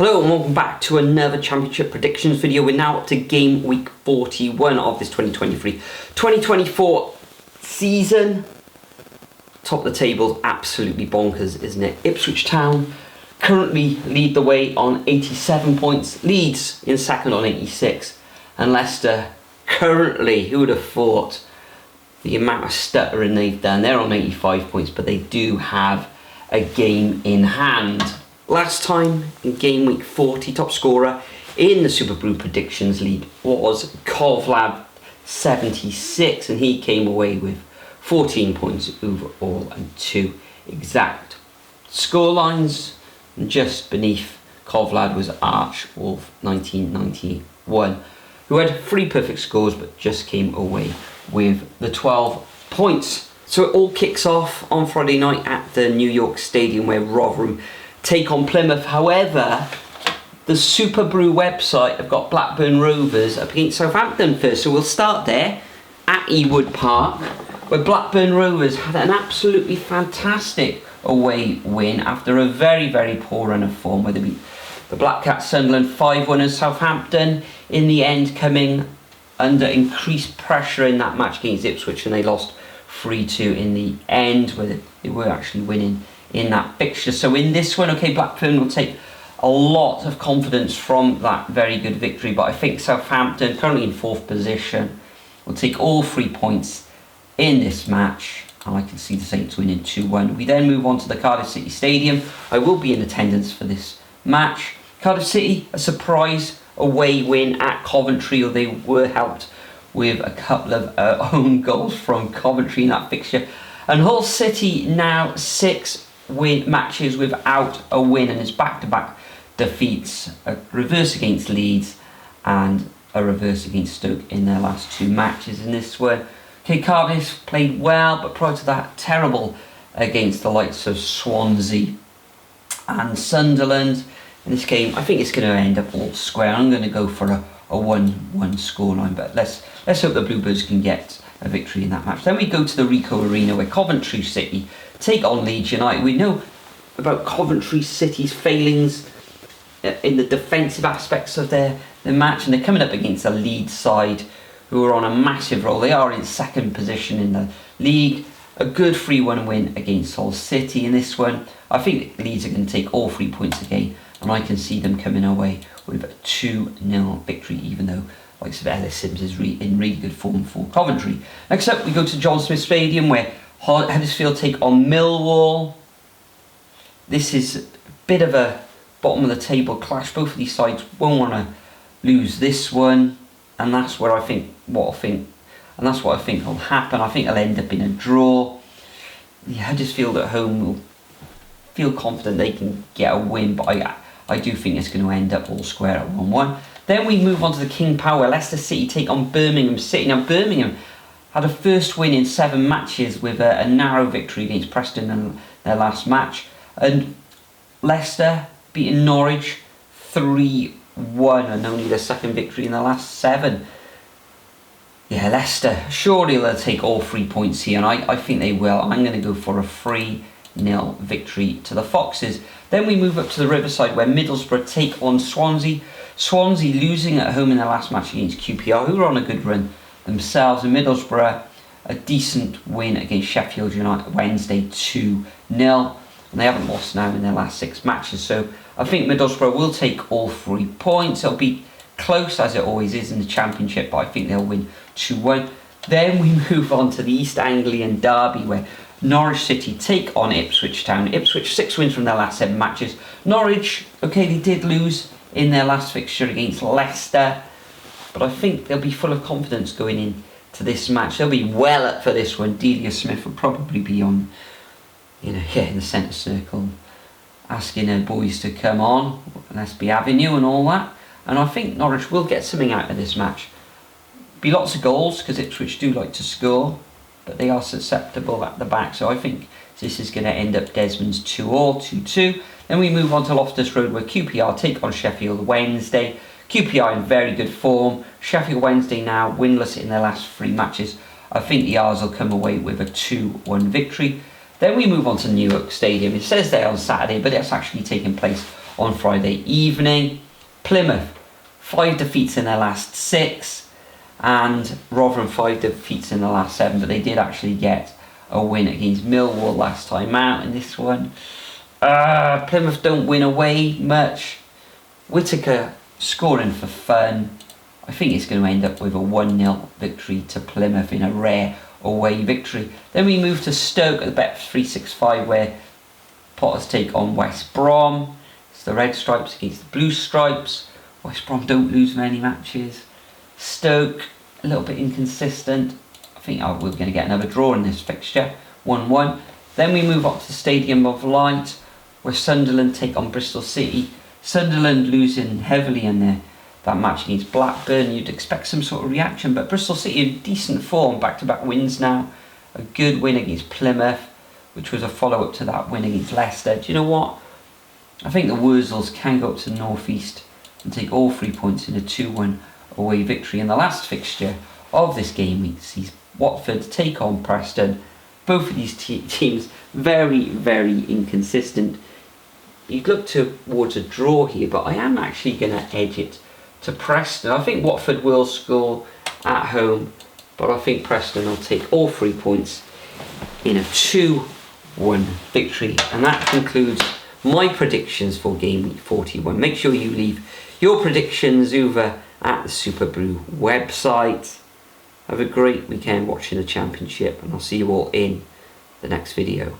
Hello and welcome back to another Championship Predictions video. We're now up to game week 41 of this 2023-2024 season. Top of the table, absolutely bonkers, isn't it? Ipswich Town currently lead the way on 87 points. Leeds in second on 86. And Leicester currently, who would have thought, the amount of stuttering they've done. They're on 85 points, but they do have a game in hand. Last time in game week 40, top scorer in the Superbru predictions league was Coventry 76, and he came away with 14 points overall and 2 exact. Scorelines, and just beneath Coventry was Archwolf 1991, who had 3 perfect scores but just came away with the 12 points. So it all kicks off on Friday night at the New York Stadium, where Rotherham take on Plymouth. However, the Superbru website have got Blackburn Rovers up against Southampton first, so we'll start there at Ewood Park, where Blackburn Rovers had an absolutely fantastic away win after a very poor run of form, where they beat the Black Cats Sunderland 5-1, and Southampton in the end coming under increased pressure in that match against Ipswich, and they lost 3-2 in the end, where they were actually winning in that fixture. So in this one, okay, Blackburn will take a lot of confidence from that very good victory, but I think Southampton, currently in 4th position, will take all 3 points in this match, and I can see the Saints winning 2-1. We then move on to the Cardiff City Stadium. I will be in attendance for this match. Cardiff City, a surprise away win at Coventry, or they were helped with a couple of own goals from Coventry in that fixture. And Hull City now 6 matches without a win, and it's back-to-back defeats, a reverse against Leeds and a reverse against Stoke in their last 2 matches in this one. Okay, Cardiff played well, but prior to that, terrible against the likes of Swansea and Sunderland. In this game, I think it's going to end up all square. I'm going to go for a 1-1 scoreline, but let's hope the Bluebirds can get a victory in that match. Then we go to the Ricoh Arena, where Coventry City take on Leeds United. We know about Coventry City's failings in the defensive aspects of their match, and they're coming up against a Leeds side who are on a massive roll. They are in 2nd position in the league. A good 3-1 win against Hull City in this one. I think Leeds are going to take all 3 points again, and I can see them coming away with a 2-0 victory, even though likes of Ellis Sims is in really good form for Coventry. Next up, we go to John Smith Stadium, where Huddersfield take on Millwall. This is a bit of a bottom of the table clash. Both of these sides won't want to lose this one, and that's where I think what I think will happen. I think it'll end up in a draw. Huddersfield at home will feel confident they can get a win, but I do think it's going to end up all square at 1-1. Then we move on to the King Power. Leicester City take on Birmingham City. Now, Birmingham had a first win in 7 matches with a narrow victory against Preston in their last match. And Leicester beating Norwich 3-1, and only their 2nd victory in the last 7. Yeah, Leicester, surely they'll take all 3 points here, and I think they will. I'm going to go for a 3-0 victory to the Foxes. Then we move up to the Riverside, where Middlesbrough take on Swansea. Swansea losing at home in their last match against QPR, who were on a good run themselves, and Middlesbrough a decent win against Sheffield Wednesday 2-0, and they haven't lost now in their last 6 matches. So I think Middlesbrough will take all 3 points. It'll be close, as it always is in the Championship, but I think they'll win 2-1. Then we move on to the East Anglian Derby, where Norwich City take on Ipswich Town. Ipswich 6 wins from their last 7 matches. Norwich, okay, they did lose in their last fixture against Leicester, but I think they'll be full of confidence going into this match. They'll be well up for this one. Delia Smith will probably be on, in the centre circle, asking her boys to come on, SB Avenue and all that. And I think Norwich will get something out of this match. Be lots of goals, because Ipswich do like to score, but they are susceptible at the back. So I think this is going to end up Desmond's 2-2. Then we move on to Loftus Road, where QPR take on Sheffield Wednesday. QPR in very good form. Sheffield Wednesday now winless in their last 3 matches. I think the R's will come away with a 2-1 victory. Then we move on to New York Stadium. It says there on Saturday, but it's actually taking place on Friday evening. Plymouth, 5 defeats in their last 6, and Rotherham 5 defeats in the last 7, but they did actually get a win against Millwall last time out in this one. Plymouth don't win away much. Whittaker scoring for fun. I think it's going to end up with a 1-0 victory to Plymouth in a rare away victory. Then we move to Stoke at the Bet365, where Potters take on West Brom. It's the Red Stripes against the Blue Stripes. West Brom don't lose many matches. Stoke, a little bit inconsistent. I think we're going to get another draw in this fixture, 1-1. Then we move up to Stadium of Light, where Sunderland take on Bristol City. Sunderland losing heavily in that match against Blackburn. You'd expect some sort of reaction, but Bristol City in decent form, back-to-back wins now. A good win against Plymouth, which was a follow-up to that win against Leicester. Do you know what? I think the Wurzels can go up to the North East and take all 3 points in a 2-1 away victory. In the last fixture of this game week sees Watford take on Preston. Both of these teams very, very inconsistent. You'd look towards a draw here, but I am actually going to edge it to Preston. I think Watford will score at home, but I think Preston will take all 3 points in a 2-1 victory. And that concludes my predictions for game week 41. Make sure you leave your predictions over at the Superbru website. Have a great weekend watching the Championship, and I'll see you all in the next video.